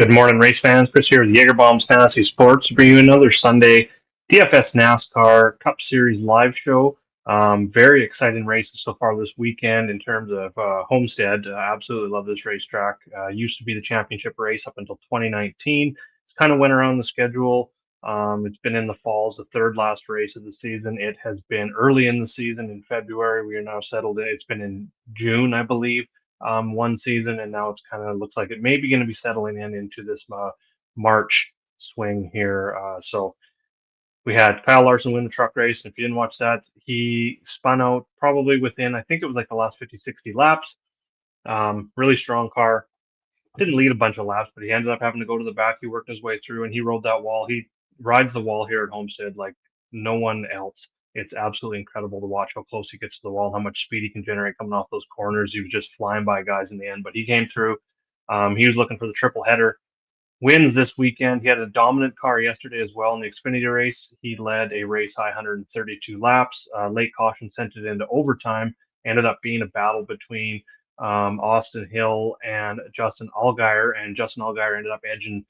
Good morning, race fans. Chris here with Jaegerbombs Fantasy Sports, bringing you another Sunday DFS NASCAR Cup Series live show. Very exciting races so far this weekend in terms of Homestead. Absolutely love this racetrack. Used to be the championship race up until 2019. It's kind of went around the schedule. It's been in the fall as the third last race of the season. It has been early in the season in February. We are now settled in. It's been in June, I believe, one season, and now it's kind of looks like it may be going to be settling into this March swing here. So we had Kyle Larson win the truck race, and if you didn't watch that, he spun out probably within, I think it was like the last 50, 60 laps. Really strong car. Didn't lead a bunch of laps, but he ended up having to go to the back. He worked his way through, and he rode that wall. He rides the wall here at Homestead like no one else. It's absolutely incredible to watch how close he gets to the wall, how much speed he can generate coming off those corners. He was just flying by guys in the end, but he came through. He was looking for the triple header wins this weekend. He had a dominant car yesterday as well in the Xfinity race. He led a race high 132 laps. Late caution sent it into overtime. Ended up being a battle between Austin Hill and Justin Allgaier, and Justin Allgaier ended up edging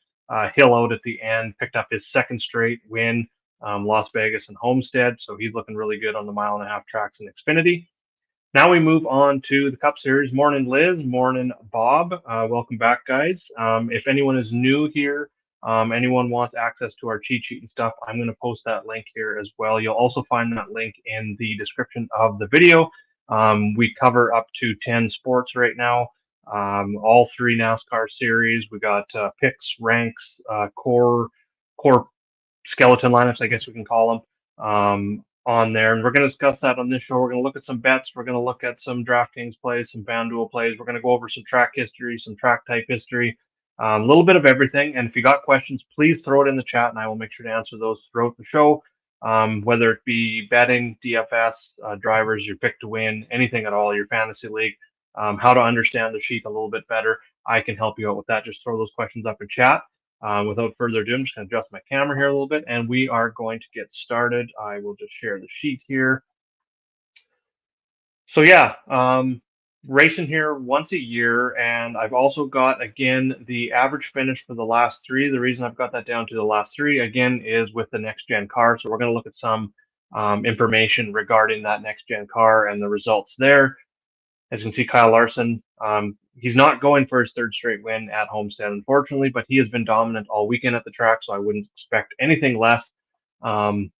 Hill out at the end. Picked up his second straight win, Las Vegas and Homestead. So he's looking really good on the mile-and-a-half tracks in Xfinity. Now we move on to the Cup Series. Morning, Liz. Morning, Bob. Welcome back, guys. If anyone is new here, anyone wants access to our cheat sheet and stuff, I'm going to post that link here as well. You'll also find that link in the description of the video. We cover up to 10 sports right now, all three NASCAR series. We got picks, ranks, core skeleton lineups, I guess we can call them. On there, and we're going to discuss that on this show. We're going to look at some bets. We're going to look at some DraftKings plays, some FanDuel plays. We're going to go over some track history, some track type history, a little bit of everything. And if you got questions, please throw it in the chat, and I will make sure to answer those throughout the show. Whether it be betting, DFS, drivers, your pick to win, anything at all, your fantasy league, how to understand the sheet a little bit better, I can help you out with that. Just throw those questions up in chat. Without further ado, I'm just going to adjust my camera here a little bit, and we are going to get started. I will just share the sheet here. So yeah, racing here once a year, and I've also got, again, the average finish for the last three. The reason I've got that down to the last three, again, is with the next-gen car. So we're going to look at some information regarding that next-gen car and the results there. As you can see, Kyle Larson, he's not going for his third straight win at Homestead, unfortunately, but he has been dominant all weekend at the track, so I wouldn't expect anything less.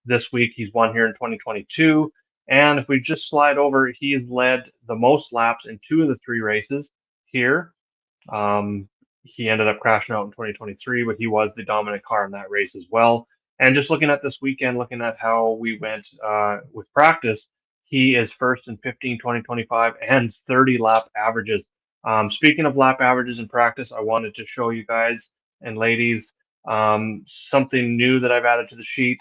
This week, he's won here in 2022, and if we just slide over, he's led the most laps in two of the three races here. He ended up crashing out in 2023, but he was the dominant car in that race as well. And just looking at this weekend, looking at how we went with practice, he is first in 15, 20, 25, and 30 lap averages. Speaking of lap averages in practice, I wanted to show you guys and ladies something new that I've added to the sheet.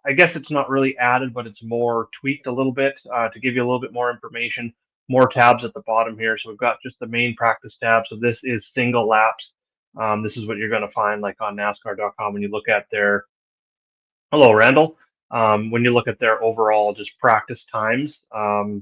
I guess it's not really added, but it's more tweaked a little bit to give you a little bit more information, more tabs at the bottom here. So we've got just the main practice tab. So this is single laps. This is what you're going to find like on NASCAR.com when you look at their, hello, Randall. When you look at their overall just practice times.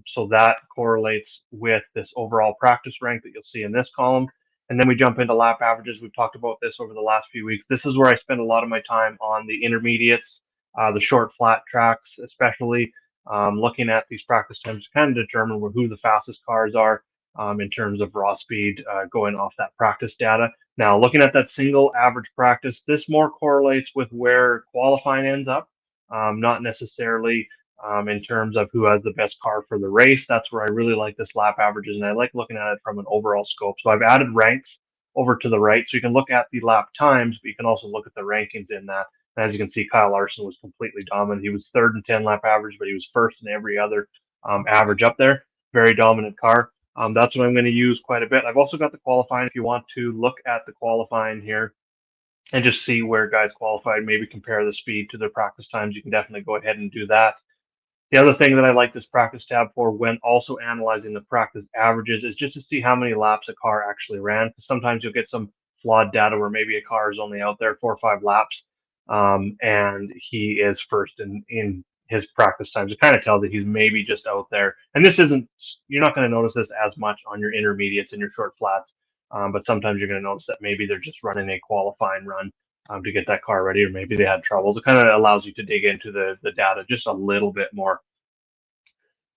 So that correlates with this overall practice rank that you'll see in this column. And then we jump into lap averages. We've talked about this over the last few weeks. This is where I spend a lot of my time on the intermediates, the short flat tracks, especially looking at these practice times to kind of determine who the fastest cars are in terms of raw speed going off that practice data. Now, looking at that single average practice, this more correlates with where qualifying ends up. Not necessarily in terms of who has the best car for the race. That's where I really like this lap averages, and I like looking at it from an overall scope. So I've added ranks over to the right, so you can look at the lap times, but you can also look at the rankings in that. And as you can see, Kyle Larson was completely dominant. He was third in 10 lap average, but he was first in every other average up there. Very dominant car. That's what I'm going to use quite a bit. I've also got the qualifying if you want to look at the qualifying here and just see where guys qualified, maybe compare the speed to their practice times. You can definitely go ahead and do that. The other thing that I like this practice tab for when also analyzing the practice averages is just to see how many laps a car actually ran. Because sometimes you'll get some flawed data where maybe a car is only out there 4 or 5 laps and he is first in his practice times. You kind of tell that he's maybe just out there. And this isn't, you're not going to notice this as much on your intermediates and your short flats. but sometimes you're going to notice that maybe they're just running a qualifying run to get that car ready, or maybe they had troubles. It kind of allows you to dig into the data just a little bit more.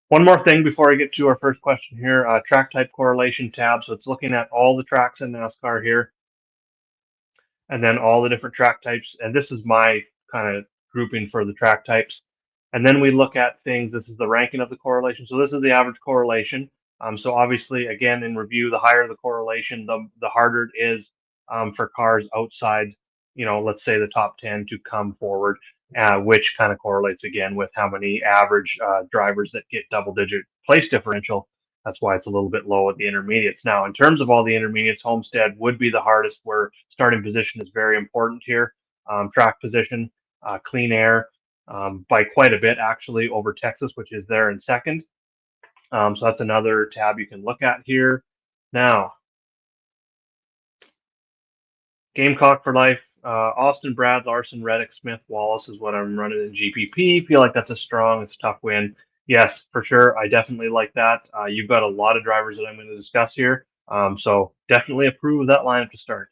One more thing before I get to our first question here, track type correlation tab. So it's looking at all the tracks in NASCAR here, and then all the different track types. And this is my kind of grouping for the track types. And then we look at things. This is the ranking of the correlation. So this is the average correlation. So obviously, again, in review, the higher the correlation, the harder it is for cars outside, let's say the top 10 to come forward, which kind of correlates again with how many average drivers that get double-digit place differential. That's why it's a little bit low at the intermediates. Now, in terms of all the intermediates, Homestead would be the hardest, where starting position is very important here. Track position, clean air, by quite a bit actually over Texas, which is there in second. So that's another tab you can look at here. Now, Gamecock for life. Austin, Brad, Larson, Reddick, Smith, Wallace is what I'm running in GPP. Feel like that's a tough win. Yes, for sure. I definitely like that. You've got a lot of drivers that I'm going to discuss here. So definitely approve of that lineup to start.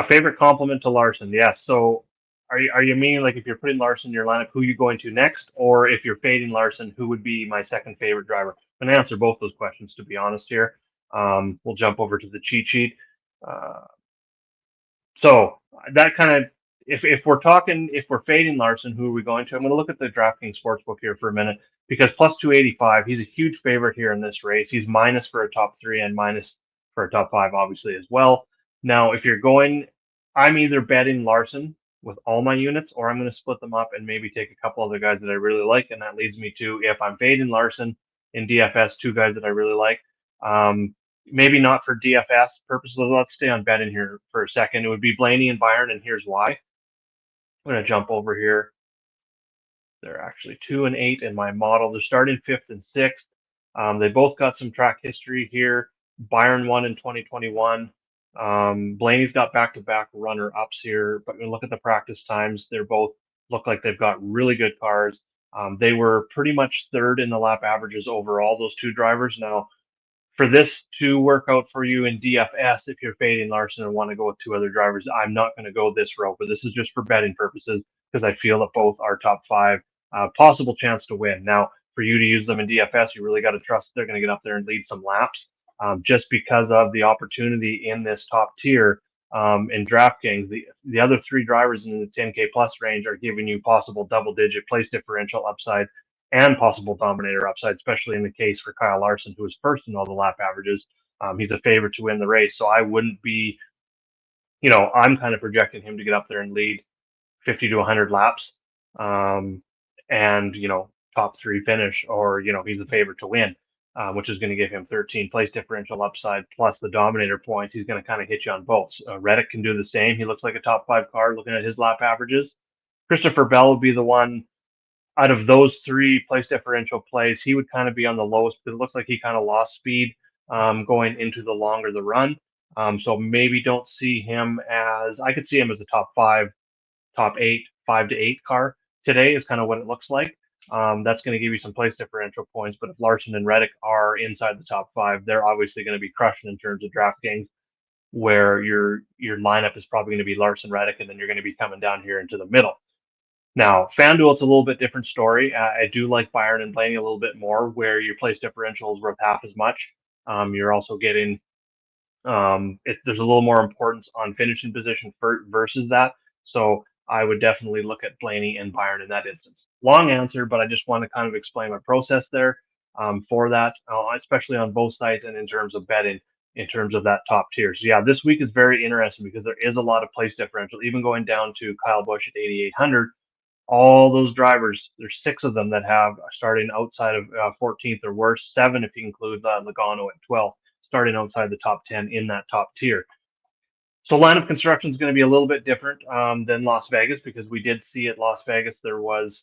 Favorite compliment to Larson? Yes. So are you meaning like if you're putting Larson in your lineup, who you going to next, or if you're fading Larson, who would be my second favorite driver? I'm gonna answer both those questions, to be honest here. We'll jump over to the cheat sheet. Uh, so that kind of, if we're fading Larson, who are we going to? I'm going to look at the DraftKings Sportsbook here for a minute, because plus 285, he's a huge favorite here in this race. He's minus for a top three and minus for a top five, obviously, as well. Now, if you're going, I'm either betting Larson with all my units, or I'm going to split them up and maybe take a couple other guys that I really like. And that leads me to, if I'm fading Larson in DFS, two guys that I really like. Maybe not for DFS purposes. Let's stay on betting here for a second. It would be Blaney and Byron, and here's why. I'm going to jump over here. They're actually 2 and 8 in my model. They're starting 5th and 6th. They both got some track history here. Byron won in 2021. Blaney's got back-to-back runner-ups here, but when you look at the practice times, they're both look like they've got really good cars. They were pretty much third in the lap averages overall, those two drivers. Now, for this to work out for you in DFS, if you're fading Larson and want to go with two other drivers, I'm not going to go this route, but this is just for betting purposes, because I feel that both are top five, possible chance to win. Now, for you to use them in DFS, you really got to trust they're going to get up there and lead some laps, just because of the opportunity in this top tier. In DraftKings, the other three drivers in the 10K plus range are giving you possible double-digit place differential upside and possible dominator upside, especially in the case for Kyle Larson, who was first in all the lap averages. He's a favorite to win the race. So I wouldn't be, I'm kind of projecting him to get up there and lead 50 to 100 laps, and, top three finish, or, he's the favorite to win, which is going to give him 13 place differential upside plus the dominator points. He's going to kind of hit you on both. Reddick can do the same. He looks like a top five car looking at his lap averages. Christopher Bell would be the one out of those three place differential plays. He would kind of be on the lowest, but it looks like he kind of lost speed going into the longer the run. So maybe don't see him as, I could see him as a top five, top eight, 5 to 8 car today is kind of what it looks like. That's going to give you some place differential points. But if Larson and Reddick are inside the top five, they're obviously going to be crushing in terms of DraftKings, where your lineup is probably going to be Larson, Reddick, and then you're going to be coming down here into the middle. Now, FanDuel, it's a little bit different story. I do like Byron and Blaney a little bit more, where your place differential is worth half as much. You're also getting, there's a little more importance on finishing position versus that. So I would definitely look at Blaney and Byron in that instance. Long answer, but I just want to kind of explain my process there for that, especially on both sides and in terms of betting, in terms of that top tier. So yeah, this week is very interesting because there is a lot of place differential, even going down to Kyle Busch at 8,800. All those drivers, there's 6 of them that have starting outside of 14th or worse, 7 if you include Logano at 12th, starting outside the top 10 in that top tier. So lineup construction is going to be a little bit different than Las Vegas, because we did see at Las Vegas there was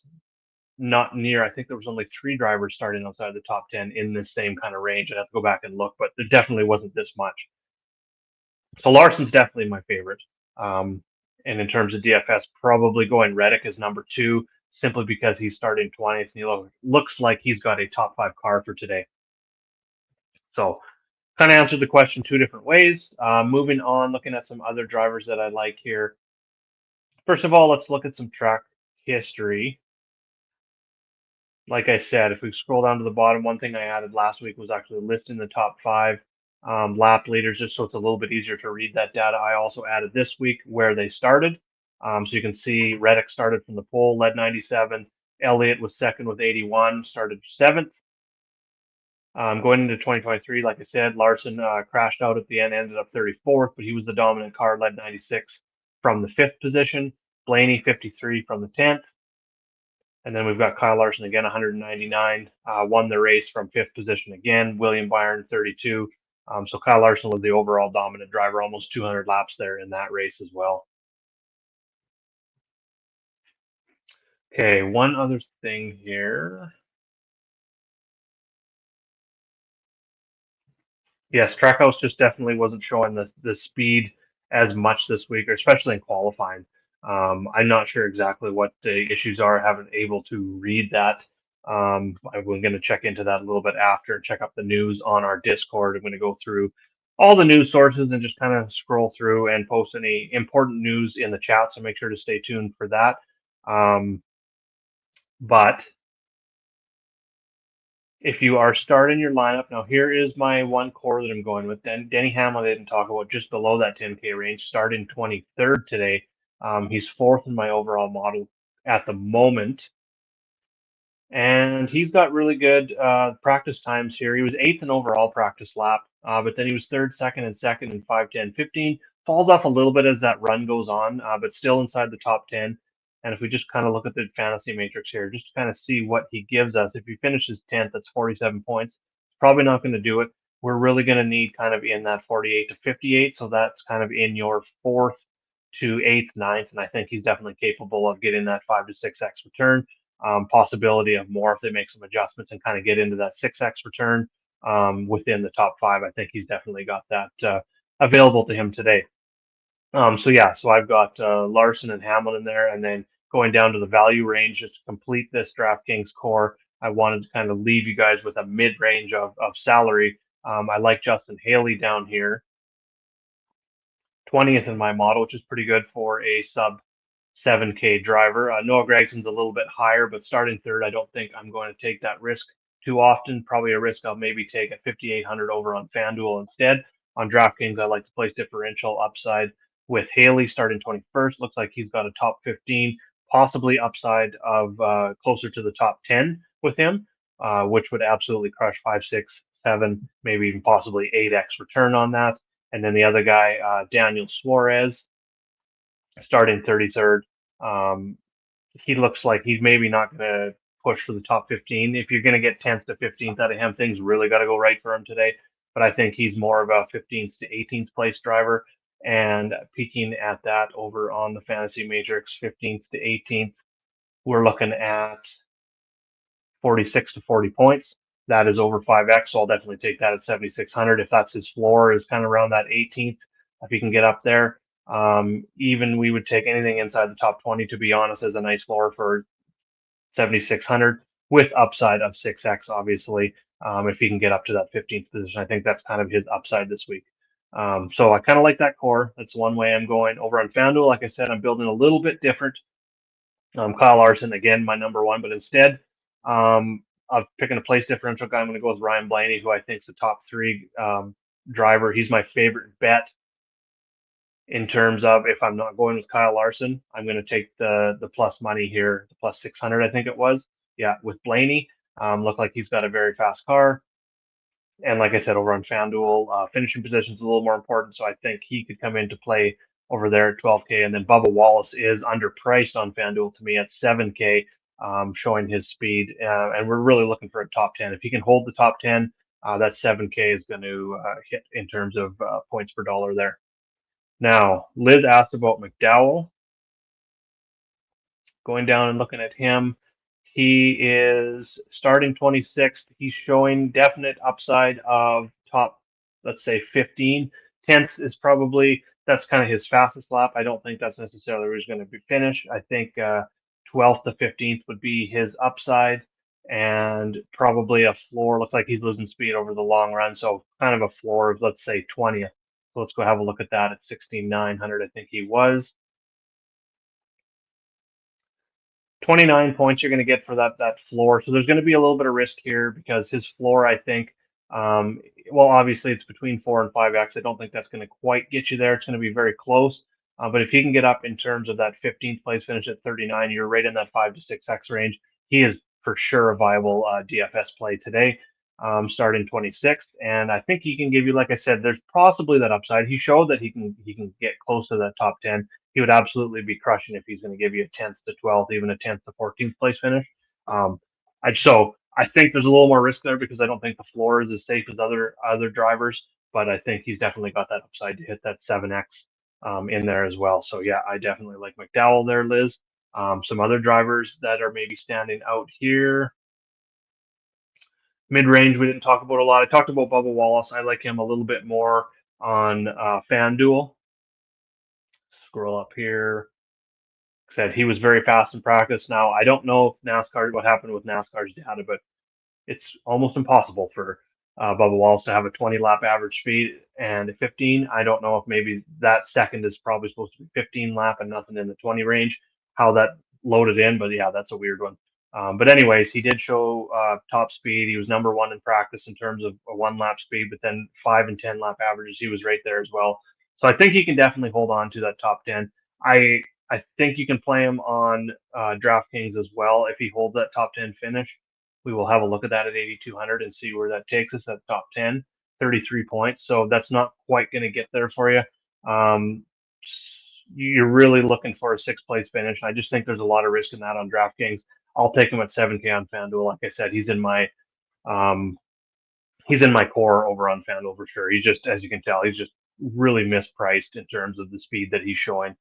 not near, I think there was only 3 drivers starting outside the top 10 in this same kind of range. I'd have to go back and look, but there definitely wasn't this much. So Larson's definitely my favorite. And in terms of DFS, probably going Reddick as number 2, simply because he's starting 20th and he looks like he's got a top 5 car for today. So kind of answered the question two different ways. Moving on, looking at some other drivers that I like here. First of all, let's look at some track history. Like I said, if we scroll down to the bottom, one thing I added last week was actually listing the top five lap leaders, just so it's a little bit easier to read that data. I also added this week where they started. So you can see Reddick started from the pole, led 97. Elliott was second with 81, started seventh. Going into 2023, like I said, Larson crashed out at the end, ended up 34th, but he was the dominant car, led 96 from the fifth position. Blaney 53 from the 10th. And then we've got Kyle Larson again, 199, won the race from fifth position again. William Byron, 32. So Kyle Larson was the overall dominant driver, almost 200 laps there in that race as well. Okay, one other thing here. Yes, Trackhouse just definitely wasn't showing the speed as much this week, or especially in qualifying. I'm not sure exactly what the issues are. I haven't able to read that. I'm going to check into that a little bit after, check up the news on our Discord. I'm going to go through all the news sources and just kind of scroll through and post any important news in the chat. So make sure to stay tuned for that. But if you are starting your lineup, now here is my one core that I'm going with. Denny Hamlin I didn't talk about, just below that 10K range, starting 23rd today. He's fourth in my overall model at the moment. And he's got really good practice times here. He was eighth in overall practice lap, but then he was third, second, and second in 5, 10, 15. Falls off a little bit as that run goes on, but still inside the top 10. And if we just kind of look at the fantasy matrix here, just to kind of see what he gives us, if he finishes 10th, that's 47 points. Probably not going to do it. We're really going to need kind of in that 48 to 58. So that's kind of in your fourth to eighth, ninth. And I think he's definitely capable of getting that 5 to 6x return. Possibility of more if they make some adjustments and kind of get into that 6x return within the top five. I think he's definitely got that available to him today. So I've got Larson and Hamlin in there, and then going down to the value range just to complete this DraftKings core. I wanted to kind of leave you guys with a mid range of salary. I like Justin Haley down here, 20th in my model, which is pretty good for a sub 7K driver. Noah Gregson's a little bit higher, but starting third, I don't think I'm going to take that risk too often. Probably a risk I'll maybe take at 5,800 over on FanDuel instead. On DraftKings, I like to place differential upside with Haley starting 21st. Looks like he's got a top 15, possibly upside of closer to the top 10 with him, which would absolutely crush 5, 6, 7, maybe even possibly 8x return on that. And then the other guy, Daniel Suarez, starting 33rd. He looks like he's maybe not going to push for the top 15. If you're going to get 10th to 15th out of him, things really got to go right for him today. But I think he's more of a 15th to 18th place driver. And peaking at that over on the fantasy matrix, 15th to 18th, we're looking at 46 to 40 points. That is over 5x, so I'll definitely take that at 7,600. If that's his floor, is kind of around that 18th, if he can get up there. Even we would take anything inside the top 20, to be honest, as a nice floor for 7,600 with upside of 6x, obviously, if he can get up to that 15th position. I think that's kind of his upside this week. So I kind of like that core. That's one way I'm going. Over on FanDuel, like I said, I'm building a little bit different. Kyle Larson, again, my number one, but instead of picking a place differential guy, I'm going to go with Ryan Blaney, who I think is the top three driver. He's my favorite bet in terms of if I'm not going with Kyle Larson, I'm going to take the plus money here, the plus 600, I think it was. Yeah, with Blaney. Look like he's got a very fast car. And like I said, over on FanDuel, finishing position is a little more important. So I think he could come into play over there at 12K. And then Bubba Wallace is underpriced on FanDuel to me at 7K, showing his speed. And we're really looking for a top 10. If he can hold the top 10, that 7K is going to hit in terms of points per dollar there. Now, Liz asked about McDowell. Going down and looking at him, he is starting 26th. He's showing definite upside of top, let's say 15. 10th is probably, that's kind of his fastest lap. I don't think that's necessarily where he's going to be finished. I think 12th to 15th would be his upside. and probably a floor. Looks like he's losing speed over the long run, so kind of a floor of, let's say, 20th. So let's go have a look at that at 16,900. I think he was 29 points you're going to get for that floor. So there's going to be a little bit of risk here because his floor, I think, well, obviously it's between 4 and 5x. I don't think that's going to quite get you there. It's going to be very close. But if he can get up in terms of that 15th place finish at 39, you're right in that 5 to 6x range. He is for sure a viable DFS play today, starting 26th. And I think he can give you, like I said, there's possibly that upside. He showed that he can get close to that top 10. He would absolutely be crushing if he's going to give you a 10th to 12th, even a 10th to 14th place finish. Um, I think there's a little more risk there because I don't think the floor is as safe as other drivers, but I think he's definitely got that upside to hit that 7x in there as well. So yeah, I definitely like McDowell there, Liz. Some other drivers that are maybe standing out here. Mid-range, we didn't talk about a lot. I talked about Bubba Wallace. I like him a little bit more on FanDuel. Scroll up here. Said he was very fast in practice. Now, I don't know if what happened with NASCAR's data, but it's almost impossible for Bubba Wallace to have a 20 lap average speed and a 15. I don't know if maybe that second is probably supposed to be 15 lap and nothing in the 20 range, how that loaded in, but yeah, that's a weird one. But anyways, he did show top speed. He was number one in practice in terms of a 1 lap speed, but then 5 and 10 lap averages, he was right there as well. So I think he can definitely hold on to that top 10. I think you can play him on DraftKings as well if he holds that top 10 finish. We will have a look at that at 8,200 and see where that takes us at top 10, 33 points. So that's not quite going to get there for you. Um, you're really looking for a 6th place finish. I just think there's a lot of risk in that on DraftKings. I'll take him at 7K on FanDuel. Like I said, um, he's in my core over on FanDuel for sure. He's just, as you can tell, he's just really mispriced in terms of the speed that he's showing.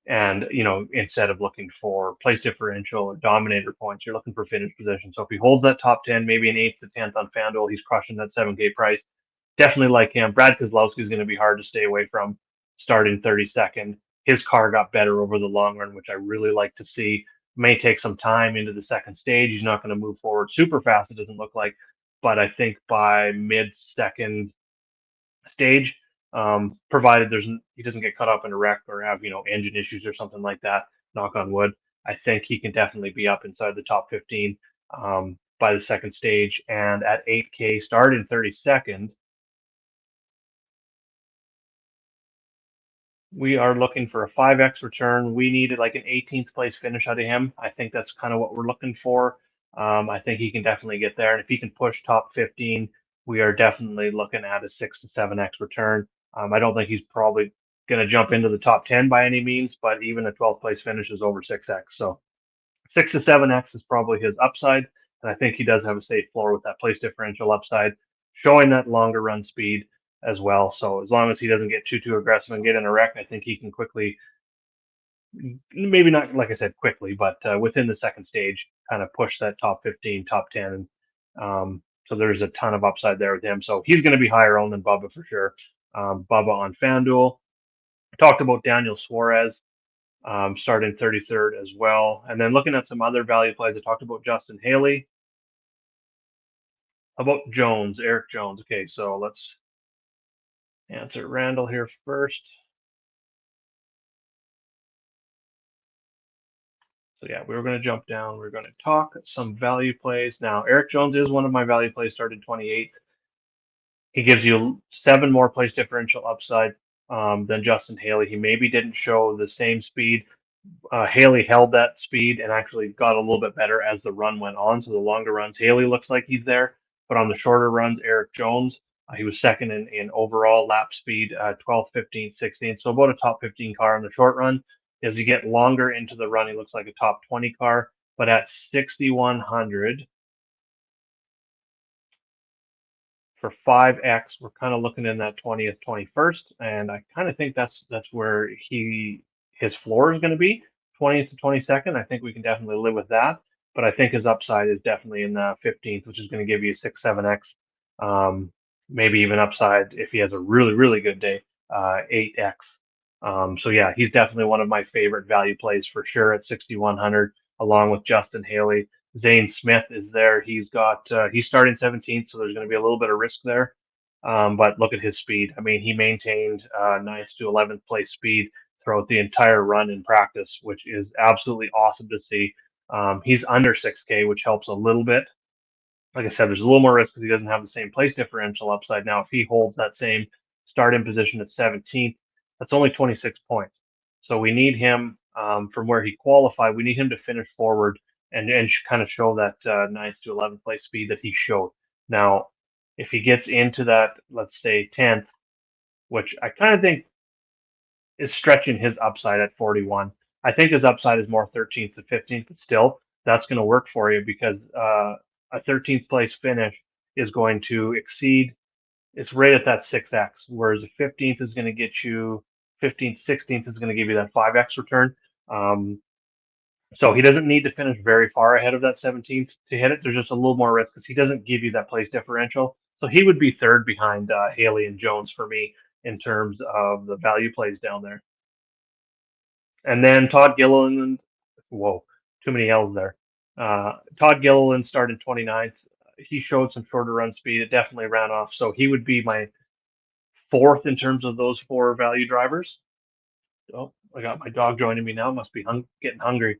And, instead of looking for place differential or dominator points, you're looking for finish position. So if he holds that top 10, maybe an 8th to 10th on FanDuel, he's crushing that 7K price. Definitely like him. Brad Keselowski is going to be hard to stay away from starting 32nd. His car got better over the long run, which I really like to see. May take some time into the second stage. He's not going to move forward super fast, it doesn't look like. But I think by mid-second stage, provided he doesn't get caught up in a wreck or have engine issues or something like that. Knock on wood. I think he can definitely be up inside the top 15 by the second stage, and at 8K, start in 32nd. We are looking for a 5x return. We needed like an 18th place finish out of him. I think that's kind of what we're looking for. I think he can definitely get there. And if he can push top 15, we are definitely looking at a 6 to 7x return. I don't think he's probably going to jump into the top 10 by any means, but even a 12th place finish is over 6x. So 6 to 7x is probably his upside. And I think he does have a safe floor with that place differential upside, showing that longer run speed as well. So as long as he doesn't get too aggressive and get in a wreck, I think he can quickly, maybe not like I said quickly, but within the second stage, kind of push that top 15, top 10. So there's a ton of upside there with him. So he's going to be higher owned than Bubba for sure. Bubba on FanDuel. I talked about Daniel Suarez starting 33rd as well. And then looking at some other value plays, I talked about Justin Haley. How about Jones, Eric Jones? Okay, so let's answer Randall here first. So yeah, we were going to jump down. We're going to talk some value plays. Now, Eric Jones is one of my value plays, started 28th. He gives you 7 more place differential upside than Justin Haley. He maybe didn't show the same speed. Haley held that speed and actually got a little bit better as the run went on. So the longer runs, Haley looks like he's there, but on the shorter runs, Eric Jones, he was second in overall lap speed, 12th, 15th, 16th. So about a top 15 car in the short run. As you get longer into the run, he looks like a top 20 car. But at 6,100 for 5x, we're kind of looking in that 20th, 21st, and I kind of think that's where his floor is going to be, 20th to 22nd. I think we can definitely live with that, but I think his upside is definitely in the 15th, which is going to give you 6, 7x, maybe even upside if he has a really good day, 8x. So yeah, he's definitely one of my favorite value plays for sure at 6,100, along with Justin Haley. Zane Smith is there. He's starting 17th, so there's going to be a little bit of risk there. But look at his speed. I mean, he maintained 9th to 11th place speed throughout the entire run in practice, which is absolutely awesome to see. He's under 6K, which helps a little bit. Like I said, there's a little more risk because he doesn't have the same place differential upside. Now, if he holds that same start in position at 17th, that's only 26 points. So we need him from where he qualified. We need him to finish forward and kind of show that 9th to 11th place speed that he showed. Now, if he gets into that, let's say 10th, which I kind of think is stretching his upside at 41. I think his upside is more 13th to 15th, but still, that's going to work for you because a 13th place finish is going to exceed. It's right at that 6x, whereas a 15th is going to get you 15th, 16th is going to give you that 5x return. So he doesn't need to finish very far ahead of that 17th to hit it. There's just a little more risk because he doesn't give you that place differential. So he would be third behind Haley and Jones for me in terms of the value plays down there. And then Todd Gilliland, whoa, too many L's there. Todd Gilliland started 29th. He showed some shorter run speed. It definitely ran off. So he would be my fourth in terms of those four value drivers. Oh, I got my dog joining me now. Must be getting hungry.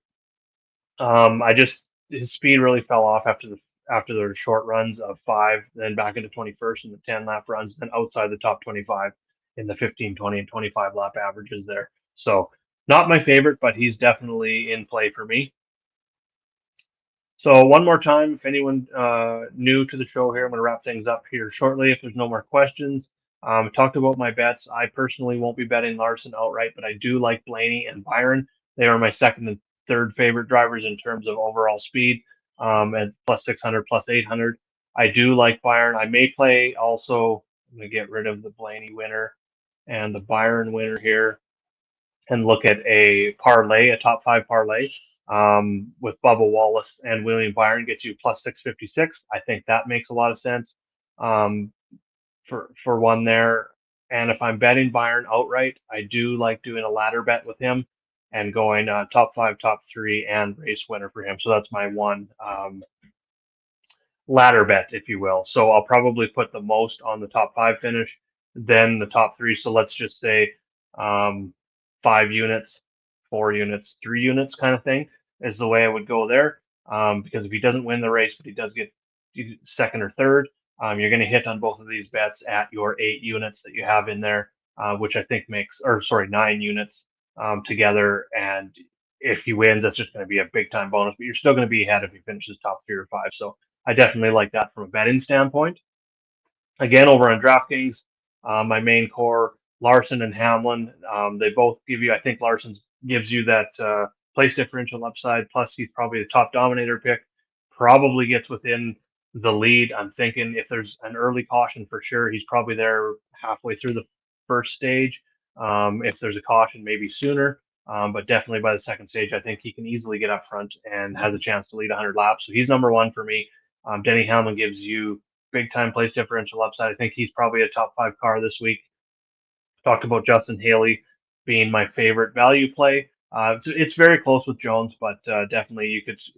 His speed really fell off after the short runs of 5, then back into 21st in the 10 lap runs, then outside the top 25 in the 15, 20, and 25 lap averages there. So not my favorite, but he's definitely in play for me. So one more time, if anyone new to the show here, I'm going to wrap things up here shortly. If there's no more questions, talked about my bets. I personally won't be betting Larson outright, but I do like Blaney and Byron. They are my second and third favorite drivers in terms of overall speed, at plus 600, plus 800. I do like Byron. I may play also. I'm going to get rid of the Blaney winner and the Byron winner here and look at a parlay, a top 5 parlay with Bubba Wallace and William Byron gets you plus 656. I think that makes a lot of sense for one there. And if I'm betting Byron outright, I do like doing a ladder bet with him and going top 5, top 3, and race winner for him. So that's my one ladder bet, if you will. So I'll probably put the most on the top 5 finish, then the top 3. So let's just say 5 units, 4 units, 3 units kind of thing is the way I would go there. Because if he doesn't win the race, but he does get second or third, you're going to hit on both of these bets at your 8 units that you have in there, which I think 9 units together. And if he wins, that's just going to be a big time bonus, but you're still going to be ahead if he finishes top 3 or 5. So I definitely like that from a betting standpoint. Again, over on DraftKings, my main core, Larson and Hamlin, they both give you, I think Larson gives you that place differential upside, plus he's probably the top dominator pick, probably gets within the lead. I'm thinking if there's an early caution for sure, he's probably there halfway through the first stage. If there's a caution, maybe sooner. But definitely by the second stage, I think he can easily get up front and has a chance to lead 100 laps. So he's number one for me. Denny Hamlin gives you big time place differential upside. I think he's probably a top 5 car this week. Talked about Justin Haley being my favorite value play. It's very close with Jones, but definitely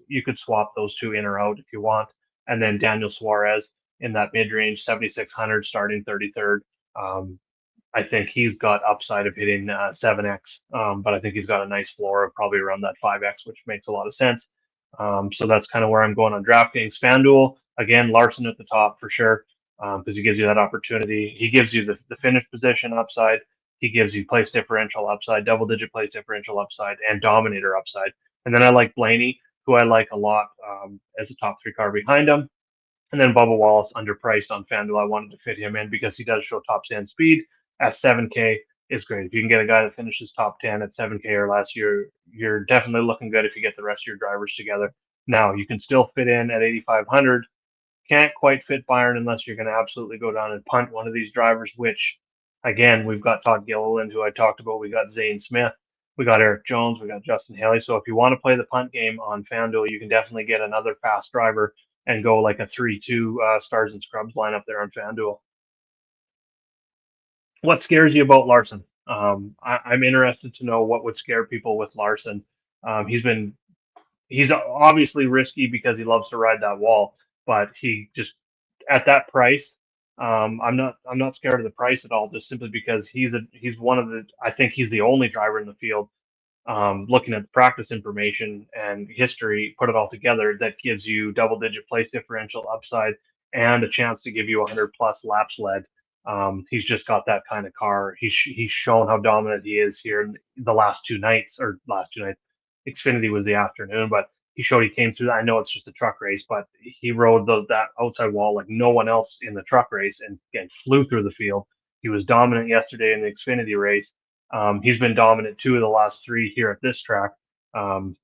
you could swap those two in or out if you want. And then Daniel Suarez in that mid range, 7,600, starting 33rd. I think he's got upside of hitting 7x, but I think he's got a nice floor of probably around that 5x, which makes a lot of sense. So that's kind of where I'm going on DraftKings. FanDuel, again, Larson at the top for sure, because he gives you that opportunity. He gives you the finish position upside. He gives you place differential upside, double-digit place differential upside, and dominator upside. And then I like Blaney, who I like a lot as a top 3 car behind him. And then Bubba Wallace, underpriced on FanDuel. I wanted to fit him in because he does show top 10 speed at 7K is great. If you can get a guy that finishes top 10 at 7K or less, you're definitely looking good if you get the rest of your drivers together. Now, you can still fit in at 8,500. Can't quite fit Byron unless you're going to absolutely go down and punt one of these drivers, which, again, we've got Todd Gilliland, who I talked about. We got Zane Smith. We got Eric Jones. We got Justin Haley. So if you want to play the punt game on FanDuel, you can definitely get another fast driver and go like a 3-2 stars and scrubs lineup there on FanDuel. What scares you about Larson? I'm interested to know what would scare people with Larson. He's been he's obviously risky because he loves to ride that wall, but he just at that price, I'm not scared of the price at all, just simply because he's one of the I think he's the only driver in the field, looking at the practice information and history, put it all together, that gives you double digit place differential upside and a chance to give you 100 plus laps led. He's just got that kind of car. He's shown how dominant he is here in the last two nights. Xfinity was the afternoon, but he showed he came through that. I know it's just a truck race, but he rode that outside wall like no one else in the truck race and flew through the field. He was dominant yesterday in the Xfinity race. He's been dominant 2 of the last 3 here at this track. Um,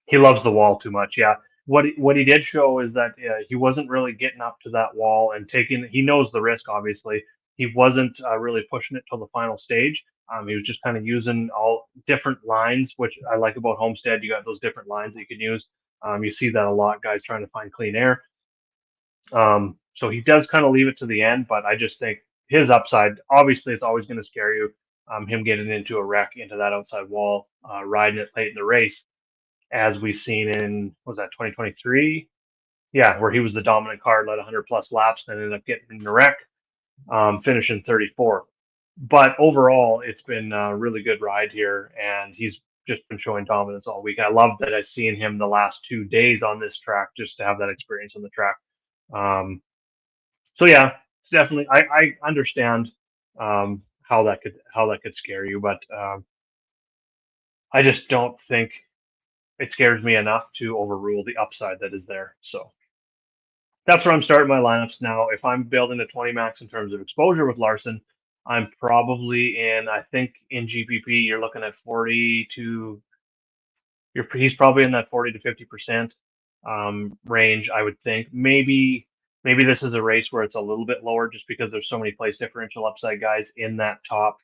he loves the wall too much. Yeah. What he did show is that he wasn't really getting up to that wall and taking. He knows the risk. Obviously, he wasn't really pushing it till the final stage. He was just kind of using all different lines, which I like about Homestead. You got those different lines that you can use. You see that a lot, guys trying to find clean air. So he does kind of leave it to the end, but I just think his upside, obviously, it's always going to scare you. Him getting into a wreck into that outside wall, riding it late in the race, as we've seen in, was that 2023? Yeah, where he was the dominant car, led 100 plus laps, and ended up getting in a wreck, finishing 34th. But overall, it's been a really good ride here, and he's just been showing dominance all week. I love that I've seen him the last 2 days on this track just to have that experience on the track. So yeah, it's definitely. I understand how that could scare you, but I just don't think it scares me enough to overrule the upside that is there. So that's where I'm starting my lineups now. If I'm building a 20 max in terms of exposure with Larson, I'm probably in. I think in GPP you're looking at 40 to. He's probably in that 40 to 50% range. I would think maybe this is a race where it's a little bit lower just because there's so many place differential upside guys in that top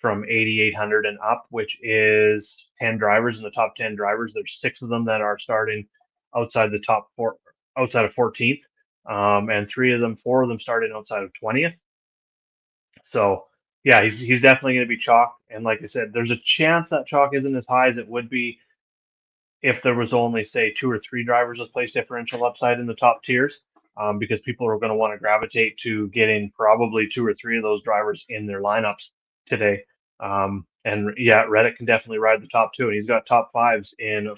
from 8,800 and up, which is 10 drivers. In the top 10 drivers, there's 6 of them that are starting outside the top 4, outside of 14th, and 4 of them starting outside of 20th. So yeah, he's definitely going to be chalk. And like I said, there's a chance that chalk isn't as high as it would be if there was only, say, 2 or 3 drivers with place differential upside in the top tiers, because people are going to want to gravitate to getting probably 2 or 3 of those drivers in their lineups today. And yeah, Reddick can definitely ride the top 2, and he's got top 4s in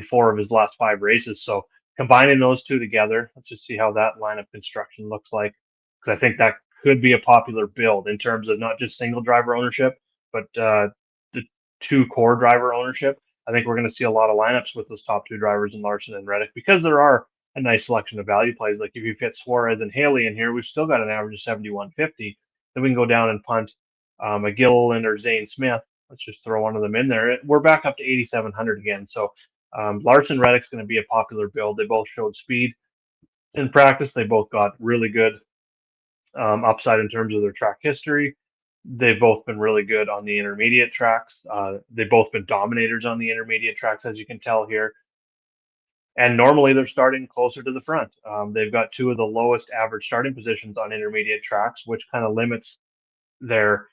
4 of his last 5 races. So combining those 2 together, let's just see how that lineup construction looks like, because I think that could be a popular build in terms of not just single driver ownership, but the 2 core driver ownership. I think we're going to see a lot of lineups with those top 2 drivers in Larson and Reddick, because there are a nice selection of value plays. Like if you fit Suarez and Haley in here, we've still got an average of 71.50. Then we can go down and punt a Gilliland or Zane Smith. Let's just throw one of them in there. We're back up to 8,700 again. So Larson Reddick's going to be a popular build. They both showed speed in practice. They both got really good upside in terms of their track history. They've both been really good on the intermediate tracks. They've both been dominators on the intermediate tracks, as you can tell here. And normally they're starting closer to the front. They've got 2 of the lowest average starting positions on intermediate tracks, which kind of limits their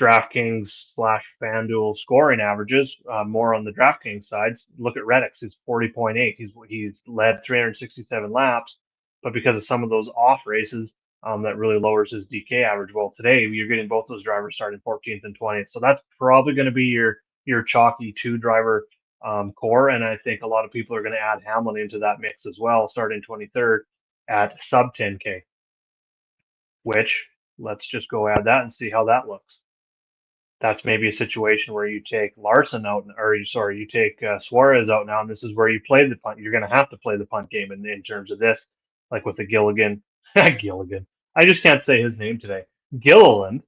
DraftKings slash FanDuel scoring averages, more on the DraftKings side. Look at Reddick's, he's 40.8. He's led 367 laps, but because of some of those off races, that really lowers his DK average. Well, today you're getting both those drivers starting 14th and 20th, so that's probably going to be your chalky 2 driver core, and I think a lot of people are going to add Hamlin into that mix as well, starting 23rd at sub 10K. Which, let's just go add that and see how that looks. That's maybe a situation where you take Larson out, or you take Suarez out now, and this is where you play the punt. You're going to have to play the punt game in terms of this, like with the Gilligan, Gilligan. I just can't say his name today. Gilliland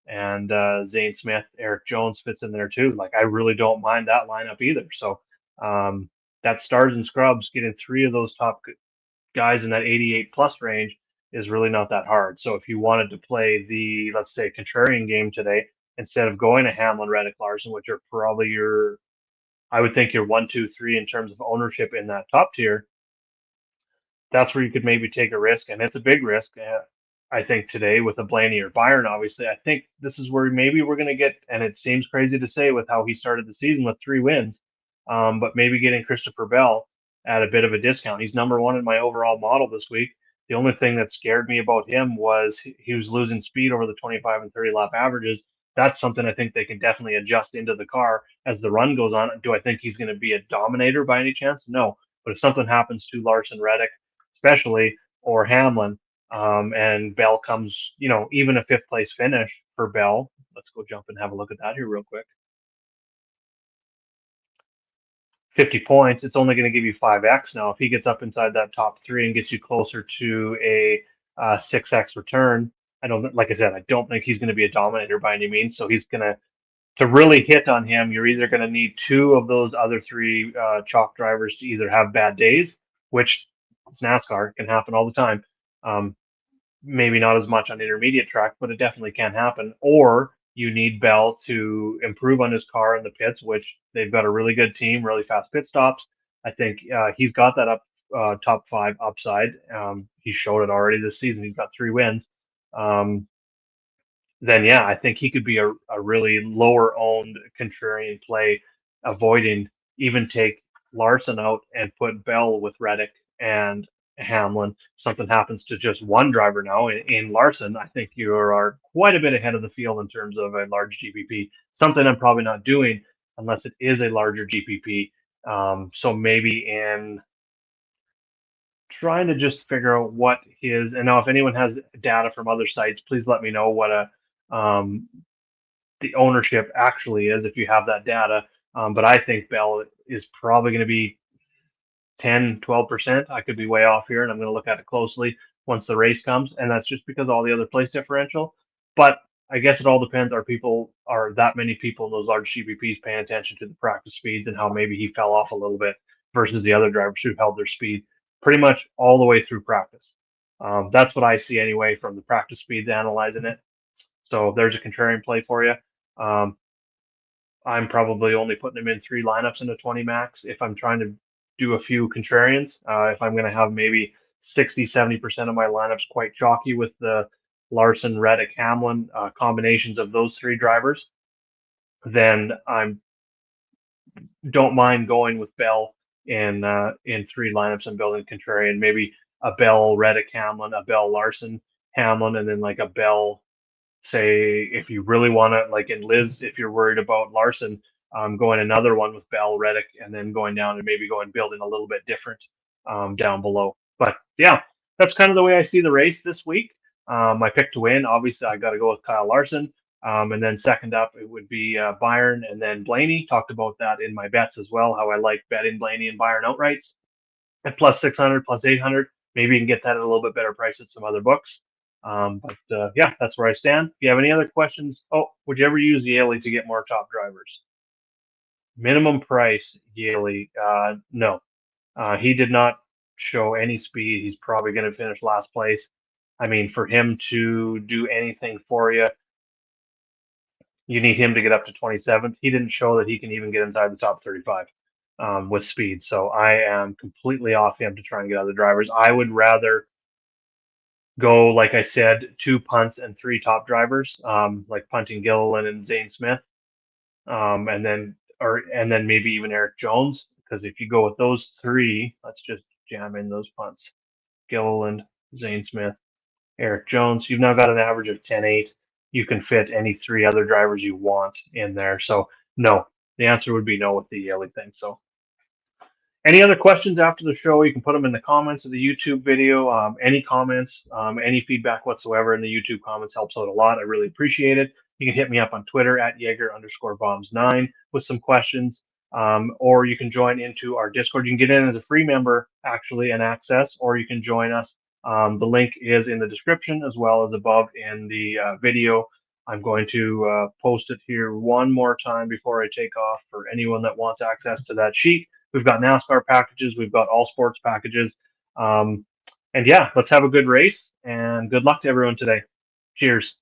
and Zane Smith, Eric Jones fits in there too. Like I really don't mind that lineup either. So that stars and scrubs getting 3 of those top guys in that 88 plus range is really not that hard. So if you wanted to play the, let's say, contrarian game today, instead of going to Hamlin, Reddick, Larson, which are probably I would think your 1, 2, 3 in terms of ownership in that top tier, that's where you could maybe take a risk, and it's a big risk. I think today with a Blaney or Byron, obviously, I think this is where maybe we're going to get, and it seems crazy to say with how he started the season with 3 wins, but maybe getting Christopher Bell at a bit of a discount. He's number one in my overall model this week. The only thing that scared me about him was he was losing speed over the 25 and 30 lap averages. That's something I think they can definitely adjust into the car as the run goes on. Do I think he's going to be a dominator by any chance? No. But if something happens to Larson Reddick, especially, or Hamlin, and Bell comes, even a fifth place finish for Bell. Let's go jump and have a look at that here real quick. 50 points, it's only going to give you 5x now. If he gets up inside that top three and gets you closer to a 6x return, like I said, I don't think he's going to be a dominator by any means. So he's going to really hit on him, you're either going to need two of those other three chalk drivers to either have bad days, which it's NASCAR, can happen all the time. Maybe not as much on intermediate track, but it definitely can happen. Or you need Bell to improve on his car in the pits, which they've got a really good team, really fast pit stops. I think he's got that top five upside. He showed it already this season. He's got 3 wins. Then yeah, I think he could be a really lower owned contrarian play, avoiding even take Larson out and put Bell with Reddick and Hamlin. Something happens to just one driver now in Larson, I think you are quite a bit ahead of the field in terms of a large GPP. Something I'm probably not doing unless it is a larger GPP. So maybe in trying to just figure out what his, and now if anyone has data from other sites, please let me know what the ownership actually is if you have that data. But I think Bell is probably going to be 10, 12%. I could be way off here, and I'm going to look at it closely once the race comes. And that's just because all the other place differential. But I guess it all depends. Are that many people in those large GPPs paying attention to the practice speeds and how maybe he fell off a little bit versus the other drivers who held their speed pretty much all the way through practice. That's what I see anyway from the practice speeds analyzing it. So there's a contrarian play for you. I'm probably only putting him in 3 lineups in a 20 max if I'm trying to do a few contrarians. If I'm going to have maybe 60, 70% of my lineups quite chalky with the Larson, Reddick, Hamlin combinations of those 3 drivers, then I don't mind going with Bell in 3 lineups and building contrarian. Maybe a Bell, Reddick, Hamlin, a Bell, Larson, Hamlin, and then like a Bell, say, if you really want to, like in Liz, if you're worried about Larson, going another one with Bell, Reddick, and then going down and maybe going building a little bit different down below. But yeah, that's kind of the way I see the race this week. My pick to win, obviously, I got to go with Kyle Larson. And then second up, it would be Byron and then Blaney. Talked about that in my bets as well, how I like betting Blaney and Byron outrights at plus 600, plus 800. Maybe you can get that at a little bit better price at some other books. But yeah, that's where I stand. If you have any other questions, would you ever use Yaley to get more top drivers? Minimum price, Yaley, no. He did not show any speed. He's probably going to finish last place. I mean, for him to do anything for you, you need him to get up to 27th. He didn't show that he can even get inside the top 35 with speed. So I am completely off him to try and get other drivers. I would rather go, like I said, 2 punts and 3 top drivers, like punting Gilliland and Zane Smith, and then maybe even Eric Jones. Because if you go with those 3, let's just jam in those punts: Gilliland, Zane Smith, Eric Jones. You've now got an average of 10.8. You can fit any 3 other drivers you want in there. So no, the answer would be no with the Yaley thing. So any other questions after the show, you can put them in the comments of the YouTube video. Any comments, any feedback whatsoever in the YouTube comments helps out a lot. I really appreciate it. You can hit me up on Twitter at Jaeger_bombs9 with some questions, or you can join into our Discord. You can get in as a free member, actually, and access, or you can join us. The link is in the description as well as above in the video. I'm going to post it here one more time before I take off for anyone that wants access to that sheet. We've got NASCAR packages. We've got all sports packages. And yeah, let's have a good race and good luck to everyone today. Cheers.